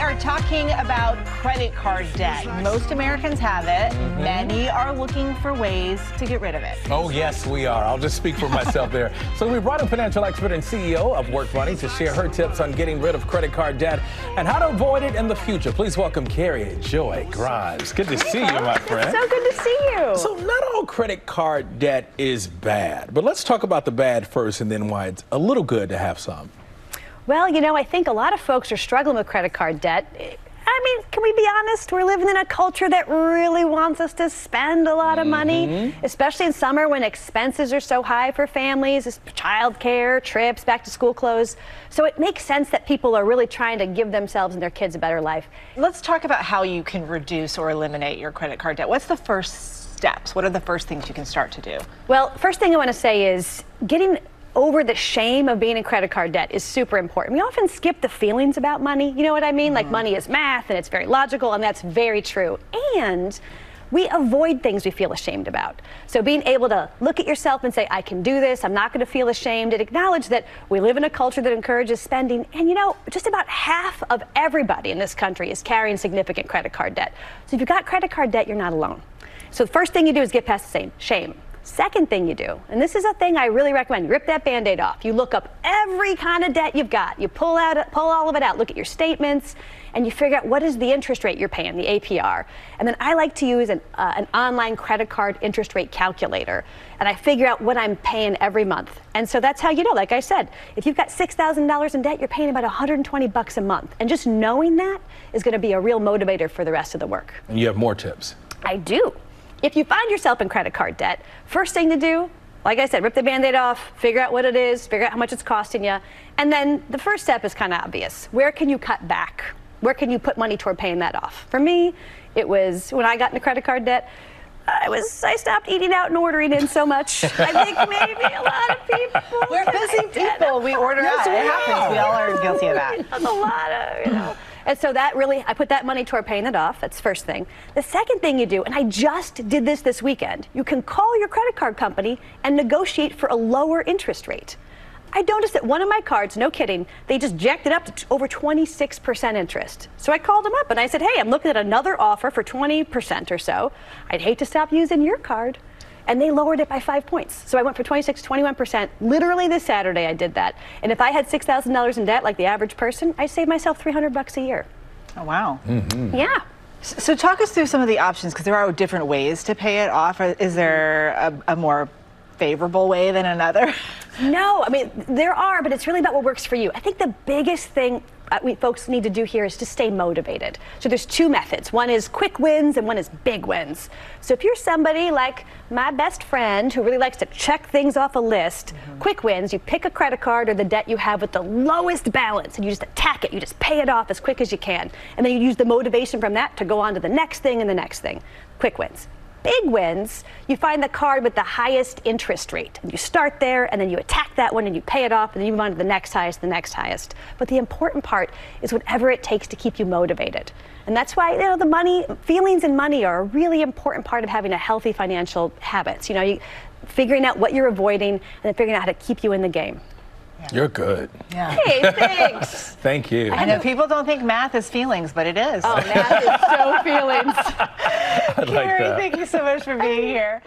are talking about credit card debt. Most Americans have it. Many are looking for ways to get rid of it. Oh, yes, we are. I'll just speak for myself there. So we brought in financial expert and CEO of WorkMoney to share her tips on getting rid of credit card debt and how to avoid it in the future. Please welcome Carrie Joy Grimes. Good to see you, my friend. So good to see you. So not all credit card debt is bad, but let's talk about the bad first and then why it's a little good to have some. Well, you know, I think a lot of folks are struggling with credit card debt. I mean, can we be honest? We're living in a culture that really wants us to spend a lot of money, especially in summer when expenses are so high for families, childcare, trips, back to school clothes. So it makes sense that people are really trying to give themselves and their kids a better life. Let's talk about how you can reduce or eliminate your credit card debt. What's the first steps? What are the first things you can start to do? Well, first thing I want to say is getting over the shame of being in credit card debt is super important. We often skip the feelings about money. You know what I mean? Like money is math and it's very logical, and that's very true. And we avoid things we feel ashamed about. So being able to look at yourself and say, I can do this, I'm not going to feel ashamed, and acknowledge that we live in a culture that encourages spending. And you know, just about half of everybody in this country is carrying significant credit card debt. So if you've got credit card debt, you're not alone. So the first thing you do is get past the shame. Second thing you do, and this is a thing I really recommend, you rip that Band-Aid off. You look up every kind of debt you've got. You pull all of it out, look at your statements, and you figure out what is the interest rate you're paying, the APR. And then I like to use an online credit card interest rate calculator, and I figure out what I'm paying every month. And so that's how you know, like I said, if you've got $6,000 in debt, you're paying about $120 a month. And just knowing that is going to be a real motivator for the rest of the work. And you have more tips. I do. If you find yourself in credit card debt, first thing to do, like I said, rip the Band-Aid off, figure out what it is, figure out how much it's costing you. And then the first step is kind of obvious. Where can you cut back? Where can you put money toward paying that off? For me, it was when I got into credit card debt, I stopped eating out and ordering in so much. I think maybe a lot of people. We're busy people. We order out. It happens. We all are guilty of that. That's a lot of, you know. And so that really, I put that money toward paying it off. That's the first thing. The second thing you do, and I just did this weekend, you can call your credit card company and negotiate for a lower interest rate. I noticed that one of my cards, no kidding, they just jacked it up to over 26% interest. So I called them up and I said, hey, I'm looking at another offer for 20% or so. I'd hate to stop using your card. And they lowered it by 5 points. So I went from 26 to 21%. Literally this Saturday I did that. And if I had $6,000 in debt like the average person, I saved myself $300 a year. Oh, wow. Yeah. So talk us through some of the options, because there are different ways to pay it off. Is there a more favorable way than another? No, I mean, there are, but it's really about what works for you. I think the biggest thing folks need to do here is to stay motivated. So there's two methods. One is quick wins and one is big wins. So if you're somebody like my best friend who really likes to check things off a list, quick wins, you pick a credit card or the debt you have with the lowest balance and you just attack it. You just pay it off as quick as you can. And then you use the motivation from that to go on to the next thing and the next thing. Quick wins. Big wins, you find the card with the highest interest rate. And you start there, and then you attack that one, and you pay it off, and then you move on to the next highest. But the important part is whatever it takes to keep you motivated. And that's why, you know, the feelings and money are a really important part of having a healthy financial habits. You know, figuring out what you're avoiding, and then figuring out how to keep you in the game. Yeah. You're good. Yeah. Hey, thanks. Thank you. I know people don't think math is feelings, but it is. Oh, math is so feelings. I like Carrie, that. thank you so much for being here.